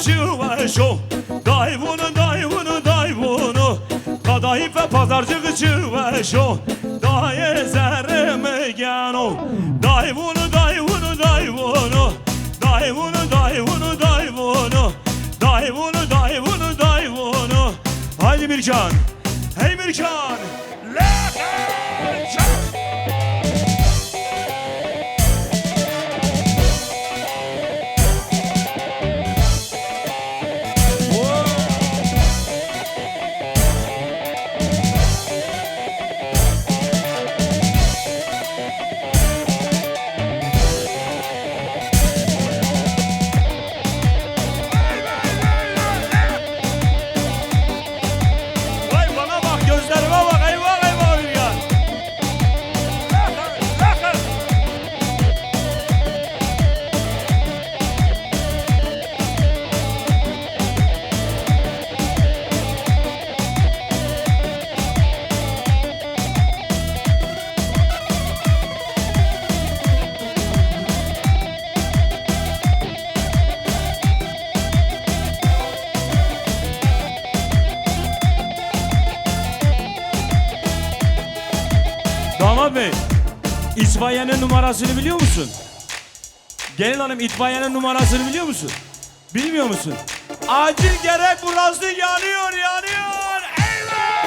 çıveşo Dayvunu dayvunu dayvunu Kadayıf ve pazarcık çıveşo Daye zerreme gano Dayvunu dayvunu dayvunu Dayvunu dayvunu dayvunu Dayvunu dayvunu dayvunu Haydi Mirkan. Hey Mirkan. Damat Bey, itfaiyenin numarasını biliyor musun? Gelin hanım, itfaiyenin numarasını biliyor musun? Bilmiyor musun? Acil gerek, burası yanıyor, yanıyor. Eyvah!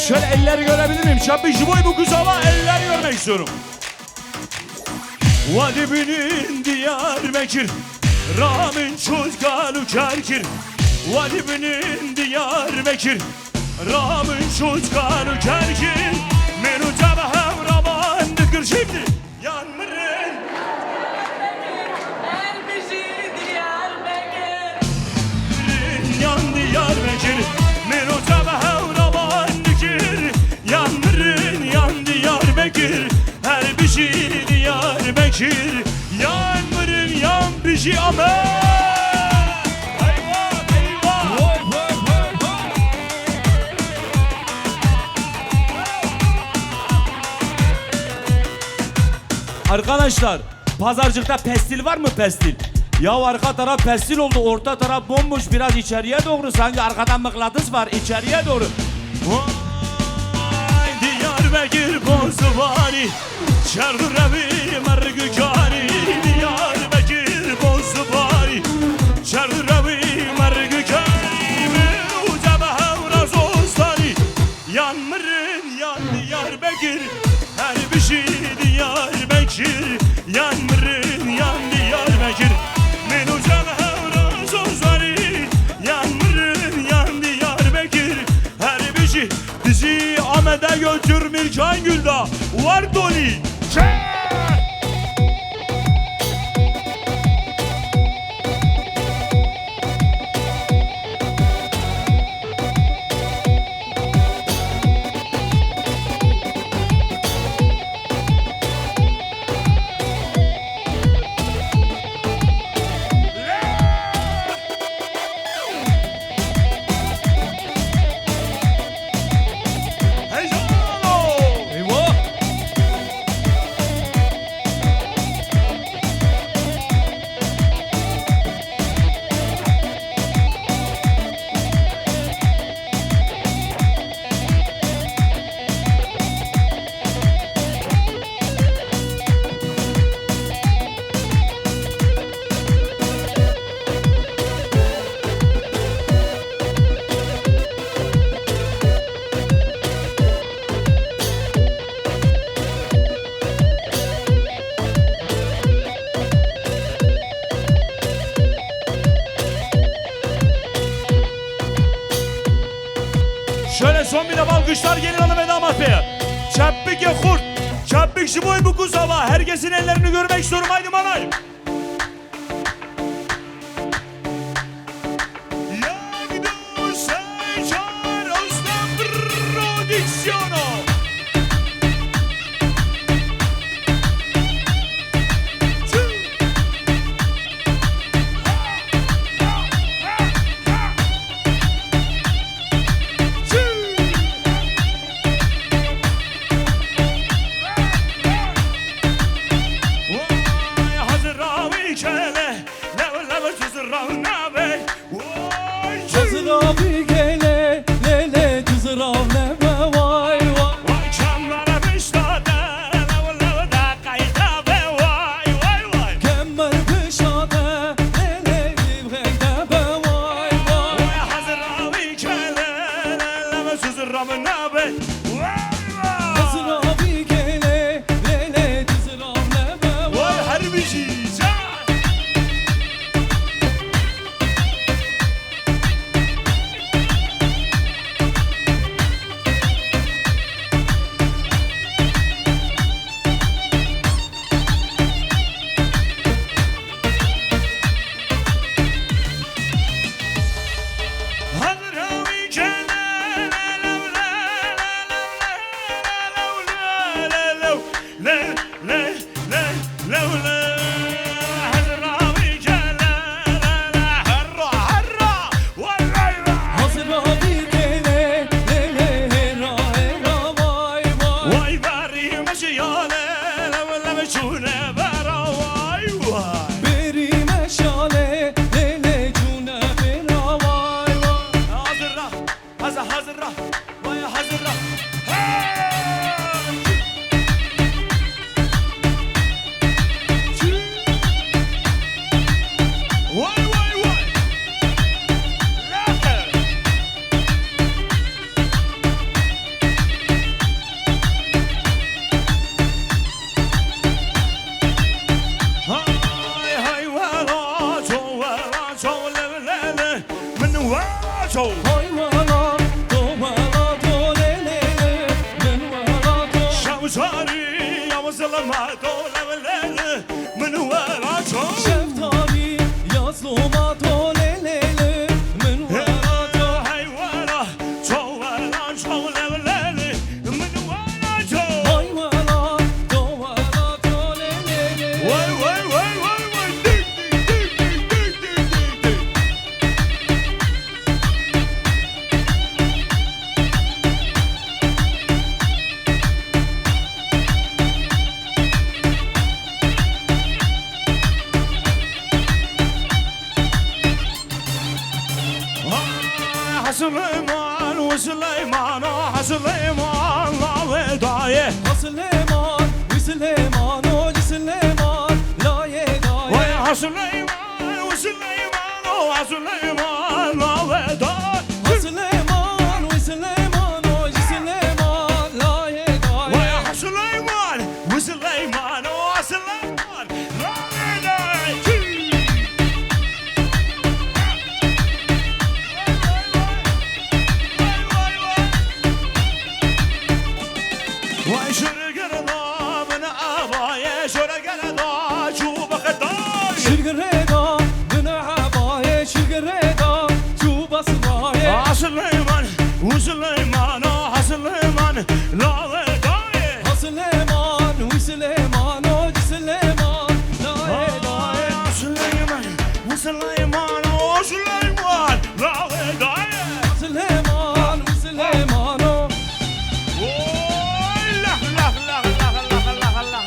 Şöyle elleri görebilir miyim? Şapı jiboy bu güzala elleri görmek istiyorum. Vadi binin Diyarbakır Ramin çözgalu kerkir Vadi binin Diyarbakır Ramin çözgalu kerkir Menu tabahem raman dıkır şimdi yanmırın Elbisi Diyarbakır Yan Diyarbakır Menu tabahem raman Yanmırın yan Diyarbakır Her bir şey Diyarbakır Yanmırın yan bir şey amen Eyvah eyvah Arkadaşlar pazarcıkta pestil var mı pestil? Ya arka taraf pestil oldu, orta taraf bomboş, biraz içeriye doğru, sanki arkadan mıknatıs var, içeriye doğru. Diyarbakır Bozbani Çerrevi Mergükani Diyarbakır Bozbani Çerrevi Mergükani Ucabehem Razostani Yanmırın yan Diyarbakır Her bir şey Diyarbakır Yanmırın yan Diyarbakır Men ucabehem Razostani Yanmırın yan Diyarbakır Her bir şey bizi Ahmet'e götür Mirkan Gül'da var Doli. Şöyle son bir de alkışlar gelin hanım ve damat beye. Çappik ya kurt, çappik şiboy bu kusava. Herkesin ellerini görmek istiyorum, haydi manay. رام نبه Azravi gele lele dizram lebe وای حربیشی Azravi gele lele hera hera vay vay وای بری مشیاله لولم چونه برا وای وای Beri meşale lele cune bera vay vay hazırla hazırla vay hazırla vay vay vay هاي هاي ولا جو ليلة من واجو Hay valla do valla do lele ben valla do شمساري يا وزلمة دولة ليلة من واجو Şeftali yazluma do lele ben valla do هاي ولا جو ليلة من واجو Hay valla do valla do lele واي واي واي واي واي ديك ديك ديك ديك ديك ديك سليمان وسليمان سليمان لا ودايه Süleyman ve Süleyman o Süleyman la yedaye ويا سليمان وسليمان وسليمان لا ودايه Süleyman ve Süleyman o Süleyman la yedaye ويا سليمان وسليمان وسليمان لا ودايه وای شرگردا من آبای شرگردا چوب خدای Şirgireda bina abaye şirgireda çubas daye سليمان وسليمان سليمان لا ودايه Süleyman ve Süleyman o Süleyman la yedaye سليمان وسليمان وسليمان لا ودايه Süleyman ve Süleyman o لا لا لا لا لا لا لا لا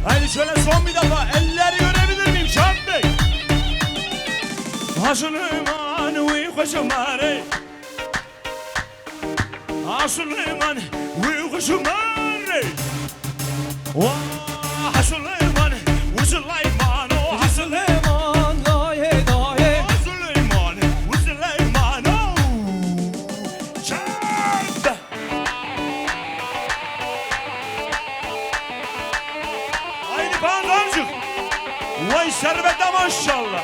Haydi şöyle son bir defa elleri görebilir miyim Şahin Bey? Ha Süleyman ve Koşumari Ha Süleyman ve Koşumari Ha Süleyman ve Süleyman Ha Süleyman la yedaye Süleyman ve Süleyman Şahin Haydi Pandamcık Vay şerbete maşallah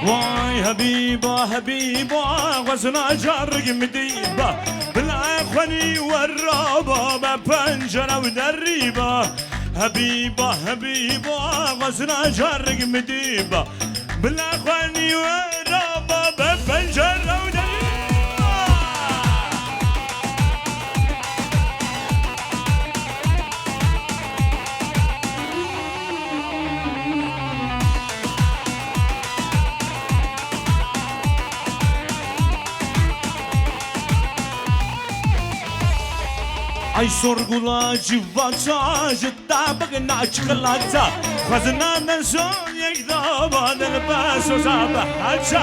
واي حبيبة حبيبة غزنا جرق مديبة بالعخوني والرابة ببنجرة ودريبة حبيبة حبيبة غزنا جرق مديبة بالعخوني والرابة ببنجرة ودريبة Ay sorgula civaca Jitta bagna çikolata Kazınadan son yekta Badel baso sabahaca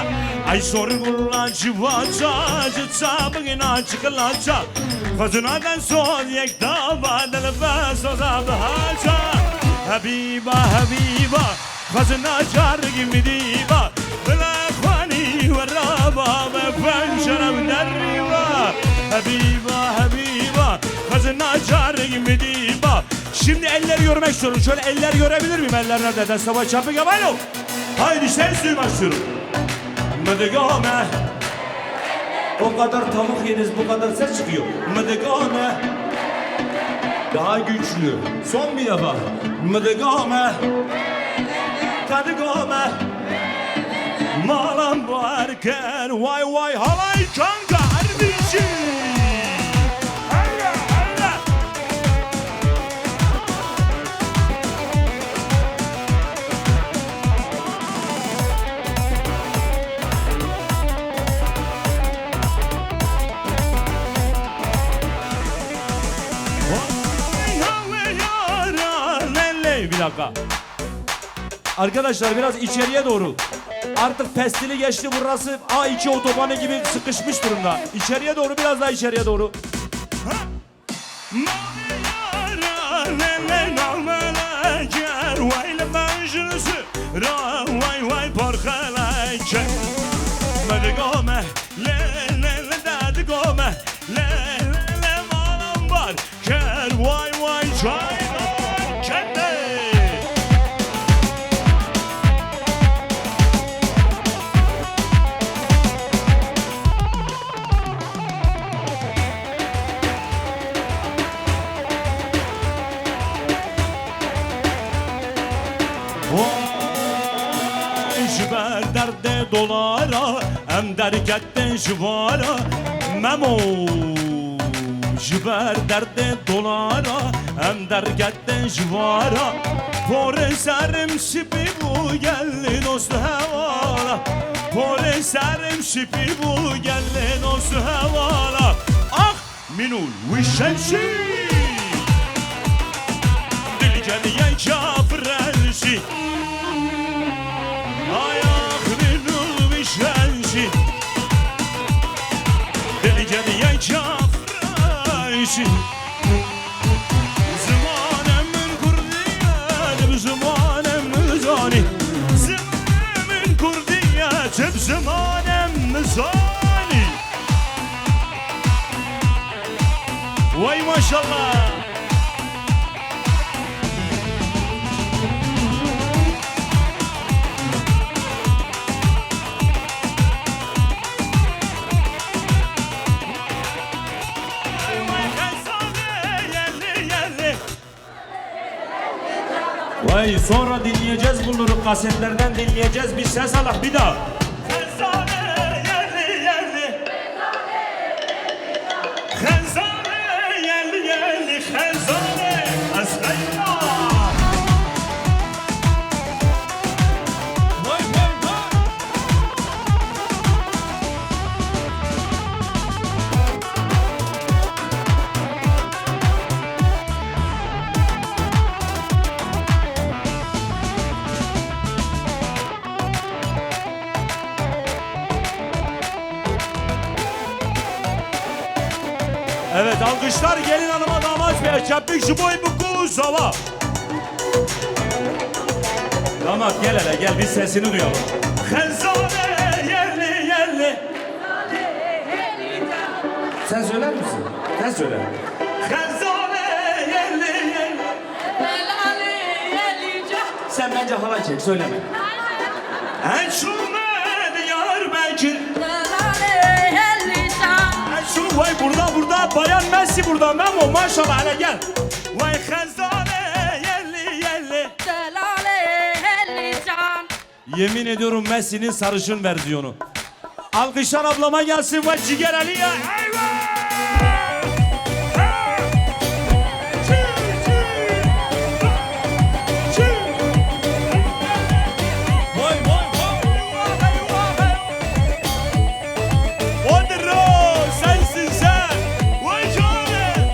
Ay sorgula civaca Jitta bagna çikolata Kazınadan son yekta Badel baso sabahaca Habiba habiba Kazına car gibi diva Bela khani waraba Ben şarab derriva Habiba habiba Kazına car gibi diva Şimdi elleri görmek istiyorum. Şöyle eller görebilir miyim? Eller nerede? Destava çapı gabalo. Haydi ses duymak istiyorum. Mıdıgame O kadar tavuk yediniz, bu kadar ses çıkıyor. Mıdıgame Daha güçlü. Son bir defa. Mıdıgame Kadıgame Malam varken Vay vay halay kanka kardeşim. Hayda hayda. Bir dakika. Arkadaşlar biraz içeriye doğru. Artık pestili geçti, burası A2 otobanı gibi sıkışmış durumda. İçeriye doğru, biraz daha içeriye doğru. Jiber derde dolara Em derketten jivara Memo Jiber derde dolara Em derketten jivara Pore serim şipi bu gelli dostu hevala Pore serim şipi bu gelli dostu hevala Ah minul vişenşi Dilgeniye kafrenşi Ayak minul vişenşi Dilgeniye kafrenşi Zamanemin kurdiyetim zamanemin zani Zamanemin kurdiyetim zamanemin zani Vay maşallah. Vay sonra dinleyeceğiz bunları, kasetlerden dinleyeceğiz, bir ses alak bir daha. Khenzane yerli yerli Khenzane yerli yerli Khenzane Aslayla. Vay vay vay. Evet alkışlar gelin hanıma damat bey. Çapik şu boy bu kuz hava. Damat gel hele gel, bir sesini duyalım. Khenzane yerli yerli. Sen söyler misin? Sen söyle. Khenzane yerli yerli. Sen bence halay çek, söyleme. En şunne Diyarbakır. Şu vay burada bayan Messi burada Memo maşallah hele gel. Vay Khenzane yerli yerli. Yemin ediyorum Messi'nin sarışın versiyonu. Alkışlar ablama gelsin ve Ciger Ali'ye. Eyvah! Vay vay vay. Odro sensin sen. Vay canım.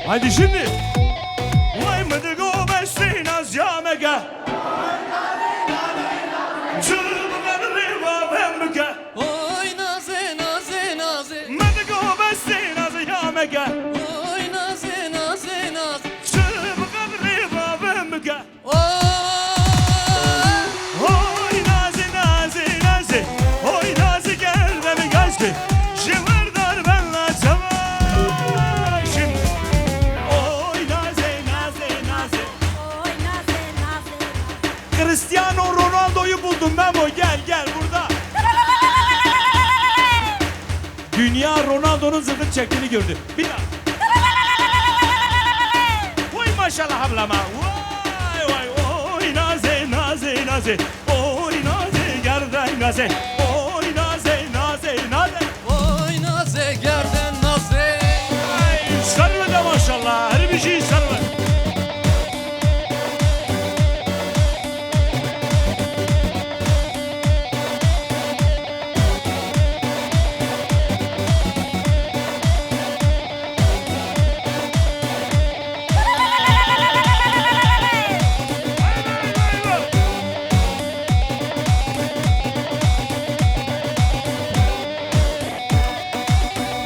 Haydi şimdi. Vay mıdıgo besin az yamega. Çırpıkan riva vemge. Oy naze naze naze Mıdıgo besin az yamega. Oy naze naze naze Çırpıkan riva vemge. Oy Oy nazi nazi nazi. Oy nazi gel beni gazdi. Şıvırdar benle savaşın. Oy nazi nazi nazi. Oy naze naze. Cristiano Ronaldo'yu buldum Memo, gel gel burada. Dünya Ronaldo'nun zıvıt çektiğini gördü. Bir daha. Vay maşallah ablama. Vay vay oy naze naze naze. Oy naze gerden gaze. Oy naze naze naze. Oy naze gerden naze Ay sarılı da maşallah. Her bir şey sarılı.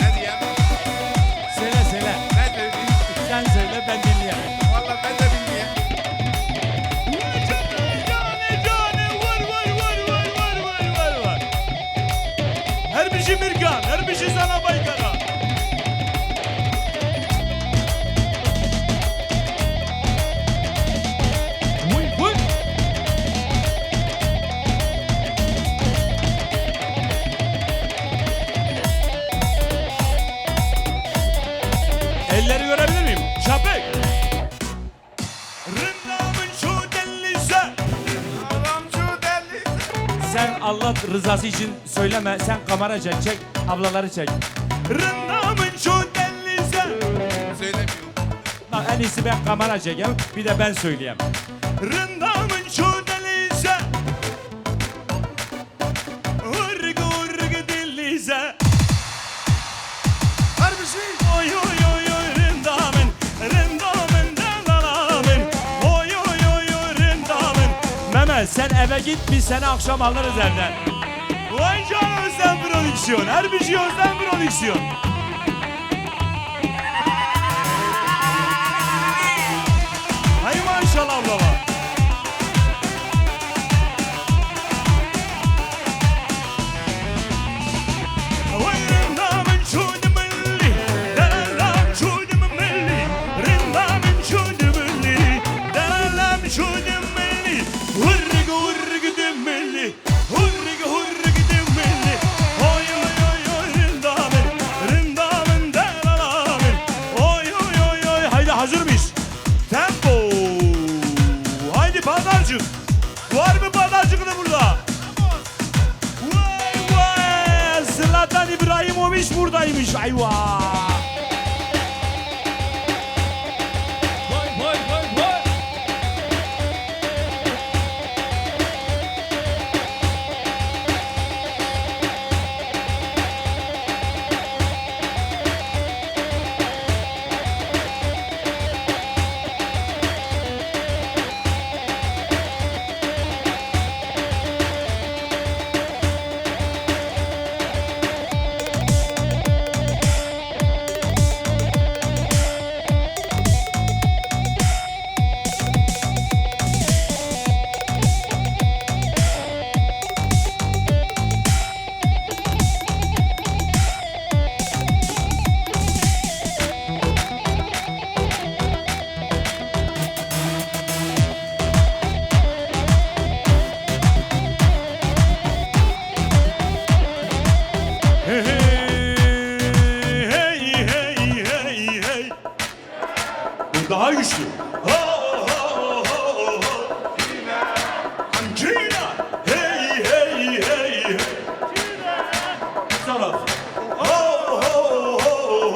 Ne diyeyim? Söyle söyle. Ne diyeyim? Sen söyle ben dinleyeyim. Vallahi ben de bilmiyorum. Her bir şey Mirkan, her bir şey sana baykara. Vay vay. Elleri görebilir miyim? Şapek. Rındamın şu delize. Adam şu deli. Sen Allah rızası için söyleme. Sen kamera çek, ablaları çek. Rındamın şu delize. Söylemiyorum. Bak en iyisi ben kamera çekeyim, bir de ben söyleyeyim. Rındamın şu delize. Hırgı hırgı delize. Her bir şey. Oy oy oy oy rındamın. Rındamın dalalamın. Oy oy oy oy rındamın. Mehmet sen eve git, biz seni akşam alırız evden. Vay canım Özlem prodüksiyon. Her bir şey Özlem prodüksiyon. Hay maşallah ablama. Vay rındamın şu demeli. Dalalam şu demeli. Rındamın şu demeli. Dalalam şu demeli. Hırgı hırgı demeli. Hırgı hırgı demeli. Oy oy oy oy rındamın. Rındamın dalalamın. Oy oy oy oy. Haydi hazır mıyız? Tempo. Haydi pazarcık. Var mı pazarcık da burada? Vay vay. Zlatan İbrahimovic buradaymış. Ayva. Vay vay vay vay Hey hey hey hey hey. Bu daha güçlü. Ho ho ho ho. Ancina. Hey hey hey hey. Taraf. Ho ho ho ho.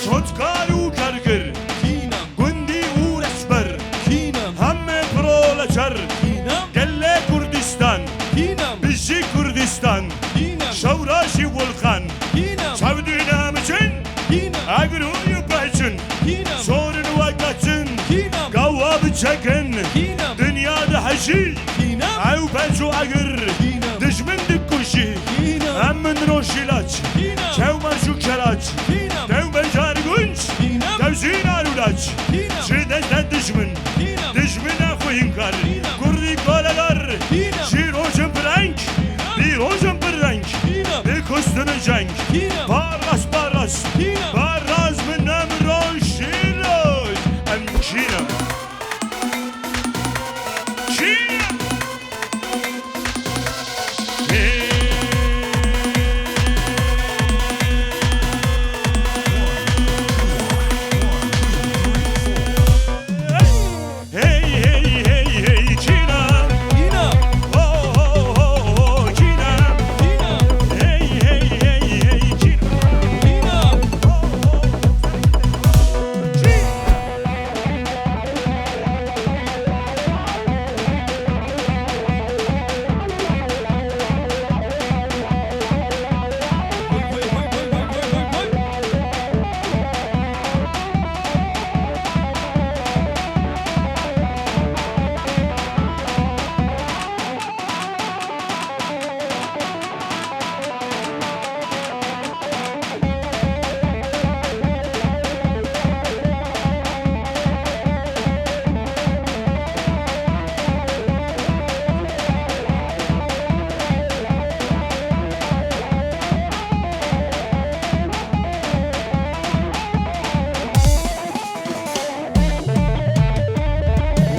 Çotkaru kargır. Kinam Gundi uğraşbar. Kinam Hamme proletar. Kinam Gelle Kurdistan. Kinam Bizi Kurdistan. Kinam Şavraşi volkan. Kinam Çavdinam için. Kinam çekin Kinem. Dünyada haşil Kinem. Ev bencu agır Kinem. Dijmin dikuşi Kinem. Emmin roşilaç Kinem. Çevmen şu kelaç Kinem. Dev becar günç Kinem. Devzin arulaç Kinem. Şiddeten dijmin Kinem. Dijmine koyun kar Kinem. Kurdi kaleler Kinem. Şir hocam renk Bir hocam renk Kinem. Bir kustunu cenk Kinem. Barras barras Kinem. Barras min emron şiroş Em kinem Kinem Hey hey hey hey kinem Kinem. Oh oh oh oh kinem Kinem. Hey hey hey hey kinem Kinem. Koy, koy, koy, koy, koy, koy, koy, koy.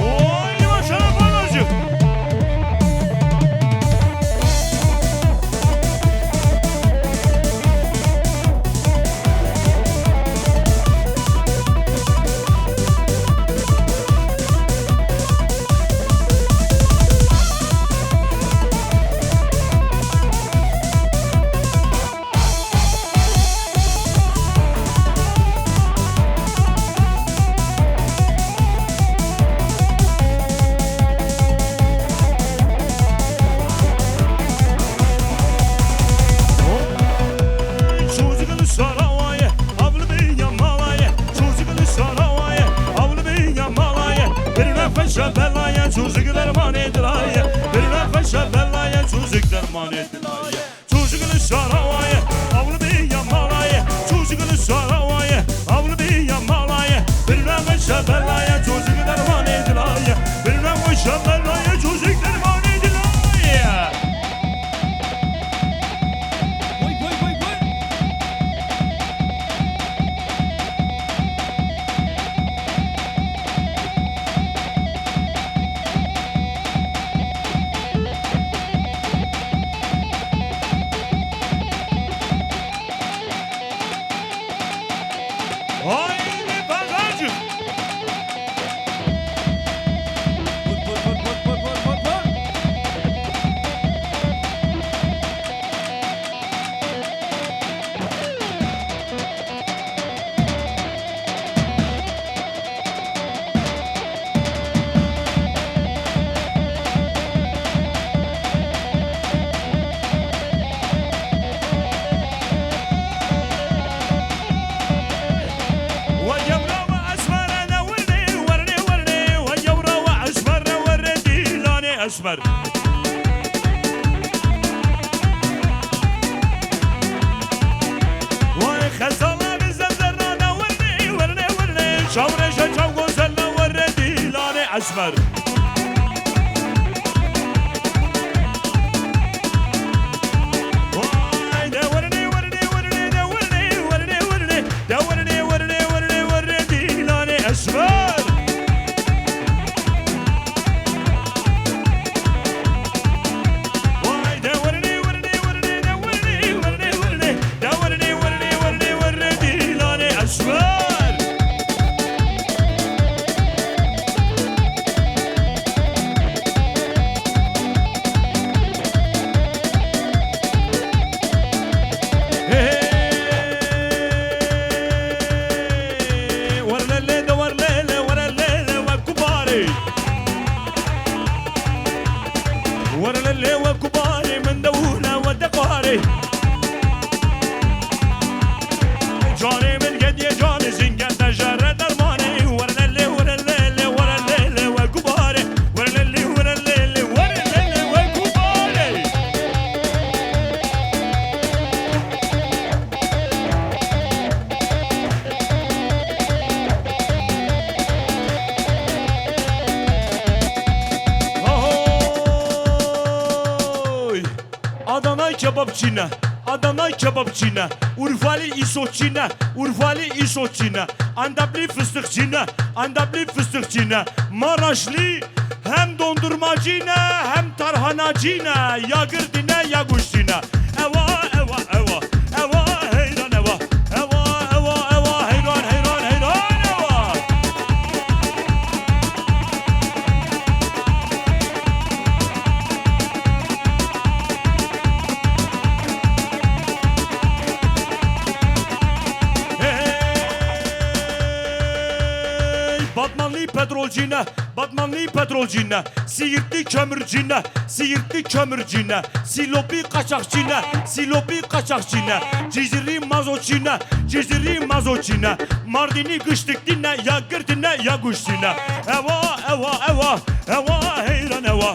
Oy maşallah balacık Çocuklu saravaya Avlı bir yamalaya Çocuklu saravaya Avlı bir yamalaya Bir nefese belaya Çocuk derman edilaya Bir nefese belaya Çocuk derman edilaya Çocuklu saravaya Avlı bir yamalaya Çocuklu saravaya Avlı bir yamalaya Bir nefese belaya Çocuk derman edilaya Bir nefese belaya Çocuk derman edilaya Koy, koy, koy, koy. Haydi bagajım Koy, koy, koy, koy, koy, koy, koy, koy. وجبرة وأسمر دورني ورني ورني وجبرة وأسمر وردي لوني أسمر وخزالة بالزمزرة دورني ورني ورني شورة شجاو غزلة وردي لوني أسمر واي دورني ورني ورني دورني ورني ورني دورني ورني ورني وردي لوني أسمر واي دورني ورني ورني دورني ورني ورني دورني ورني ورني وردي لوني أسمر kebapçine, Adana kebapçine, Urfalı isotçine, Urfalı isotçine, Antepli fıstıkçine, Antepli fıstıkçine, Maraşlı hem dondurmacine hem tarhanacine, ya girdine ya kuşçine. Eva eva eva, eva heyran eva, eva eva eva heyran heyran heyran eva. Batmanlı petrolcine, Batmanlı petrolcine, Siirtli kömürcine, Siirtli kömürcine, Silopi kaçakçine, Silopi kaçakçine, Ciziri mazotçine, Ciziri mazotçine, Mardini kıştıktine, ya girdine ya kuşçine. Eva eva eva, eva heyran eva,